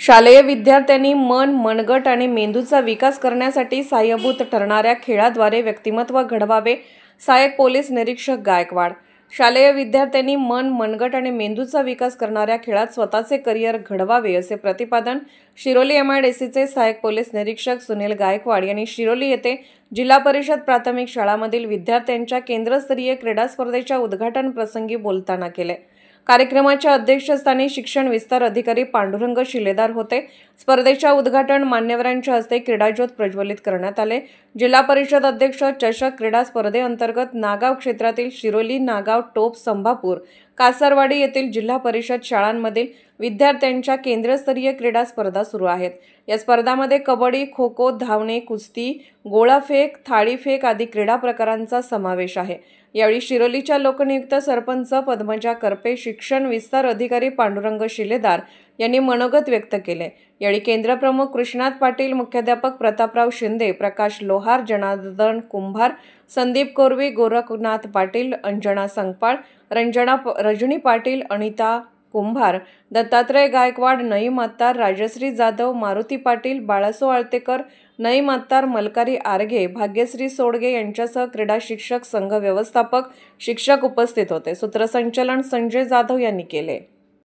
शालेय विद्यार्थ्यांनी मन, मनगट आणि मेंदूचा विकास करण्यासाठी सहाय्यभूत ठरणाऱ्या खेळाद्वारे व्यक्तिमत्व घडवावे. सहाय्यक पोलीस निरीक्षक गायकवाड. शालेय विद्यार्थ्यांनी मन, मनगट आणि मेंदूचा विकास करणाऱ्या खेळात स्वतःचे करिअर घडवावे असे प्रतिपादन शिरोली MIDCचे सहाय्यक पोलीस निरीक्षक सुनील गायकवाड यांनी शिरोली येथे जिल्हा परिषद प्राथमिक शाळांमधील विद्यार्थ्यांच्या केंद्रस्तरीय क्रीडा स्पर्धेच्या उद्घाटन प्रसंगी बोलताना केले. कार्यक्रमाच्या अध्यक्षस्थानी शिक्षण विस्तार अधिकारी पांडुरंग शिलेदार होते. स्पर्धेच्या उद्घाटन मान्यवरांच्या हस्ते क्रीडाज्योत प्रज्वलित करण्यात आले. जिल्हा परिषद अध्यक्ष चषक क्रीडा स्पर्धेअंतर्गत नागाव क्षेत्रातील शिरोली, नागाव, टोप, संभापूर, कासारवाडी येथील जिल्हा परिषद शाळांमधील विद्यार्थ्यांच्या केंद्रस्तरीय क्रीडा स्पर्धा सुरू आहेत. या स्पर्धांमध्ये कबड्डी, खो-खो, धावणे, कुस्ती, गोळाफेक, थाळीफेक आदी क्रीडा प्रकारांचा समावेश आहे. यावेळी शिरोलीच्या लोकनियुक्त सरपंच पद्मजा करपे, शिक्षण विस्तार अधिकारी पांडुरंग शिलेदार यांनी मनोगत व्यक्त केले. यावेळी केंद्रप्रमुख कृष्णात पाटील, मुख्याध्यापक प्रतापराव शिंदे, प्रकाश लोहार, जनार्दन कुंभार, संदीप कोरवी, गोरखनाथ पाटील, अंजना संगपाळ, रजनी पाटील, अनिता कुंभार, दत्तात्रय गायकवाड, नईम अत्तार, राजश्री जाधव, मारुती पाटील, बाळासो आळतेकर, नईम अत्तार, मलकारी आरगे, भाग्यश्री सोडगे यांच्यासह क्रीडा शिक्षक, संघ व्यवस्थापक, शिक्षक उपस्थित होते. सूत्रसंचालन संजय जाधव यांनी केले.